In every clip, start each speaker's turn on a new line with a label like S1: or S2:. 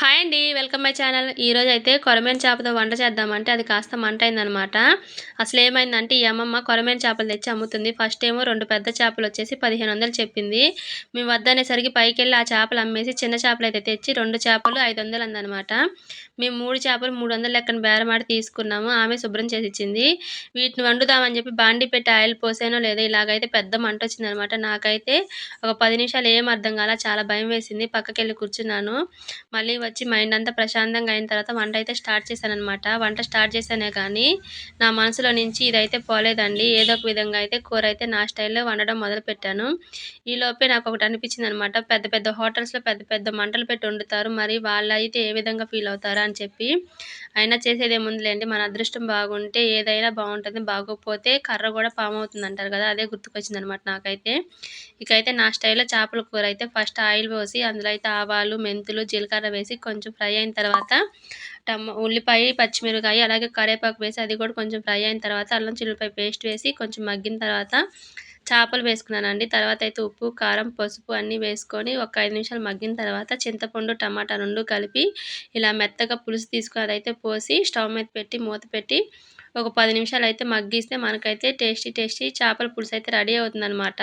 S1: Hi అండి. Welcome my channel. ఈరోజైతే కొరమేను చేపతో వంట చేద్దామంటే అది కాస్త మంటయిందనమాట. అసలేమైందంటే ఈ అమ్మమ్మ కొరమేను చేపలు తెచ్చి అమ్ముతుంది. ఫస్ట్ ఏమో 2 పెద్ద చేపలొచ్చేసి 1500 చెప్పింది. మేము వద్దనేసరికి పైకెళ్ళి ఆ చేపలు అమ్మేసి చిన్న చేపలైతే తెచ్చి 2 చేపలు 500 అందనమాట. మేము 3 చేపలు 300 లెక్కన బేరమాడి తీసుకున్నాము. ఆమె శుభ్రం చేసిచ్చింది. వీటిని వండుదామని చెప్పి బాండీ పెట్టి ఆయిల్ పోసానో లేదో ఇలాగైతే పెద్ద మంటొచ్చిందనమాట. నాకైతే ఒక 10 నిమిషాలు ఏం అర్థం కాలా. చాలా భయం వేసింది. పక్కకెళ్ళి కూర్చున్నాను. మళ్ళీ వచ్చి మైండ్ అంతా ప్రశాంతంగా అయిన తర్వాత వంట అయితే స్టార్ట్ చేశాననమాట. వంట స్టార్ట్ చేశానే కానీ నా మనసులో నుంచి ఇదైతే పోలేదండి. ఏదో ఒక విధంగా అయితే కూర అయితే నా స్టైల్‌లో వండడం మొదలుపెట్టాను. ఈలోపే నాకొకటి అనిపించిందనమాట. పెద్ద పెద్ద హోటల్స్‌లో పెద్ద పెద్ద మంటలు పెట్టి వండుతారు. మరి వాళ్ళైతే ఏ విధంగా ఫీల్ అవుతారా అని చెప్పి. అయినా చేసేదేముందిలేండి. మన అదృష్టం బాగుంటే ఏదైనా బాగుంటుంది. బాగోకపోతే కర్ర కూడా పామవుతుందంటారు కదా! అదే గుర్తుకొచ్చిందనమాట నాకైతే. ఇకైతే నా స్టైల్‌లో చేపల కూర అయితే ఫస్ట్ ఆయిల్ పోసి అందులో అయితే ఆవాలు, మెంతులు, జీలకర్ర వేసి కొంచెం ఫ్రై అయిన తర్వాత ఉల్లిపాయ, పచ్చిమిరపకాయ అలాగే కరివేపాకు వేసి అది కూడా కొంచెం ఫ్రై అయిన తర్వాత అల్లం చిల్లిపాయ పేస్ట్ వేసి కొంచెం మగ్గిన తర్వాత చేపలు వేసుకున్నానండి. తర్వాత అయితే ఉప్పు, కారం, పసుపు అన్నీ వేసుకొని ఒక 5 నిమిషాలు మగ్గిన తర్వాత చింతపండు, టమాటా 2 కలిపి ఇలా మెత్తగా పులుసు తీసుకొని అదైతే పోసి స్టవ్ మీద పెట్టి మూత పెట్టి ఒక 10 నిమిషాలయితే మగ్గిస్తే మనకైతే టేస్టీ చేపల పులుసయితే రెడీ అవుతుందనమాట.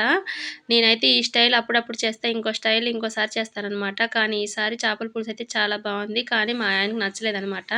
S1: నేనైతే ఈ స్టైల్ అప్పుడప్పుడు చేస్తా. ఇంకో స్టైల్ ఇంకోసారి చేస్తాననమాట. కానీ ఈసారి చేపల పులుసయితే చాలా బావుంది. కానీ మా ఆయనకి నచ్చలేదనమాట.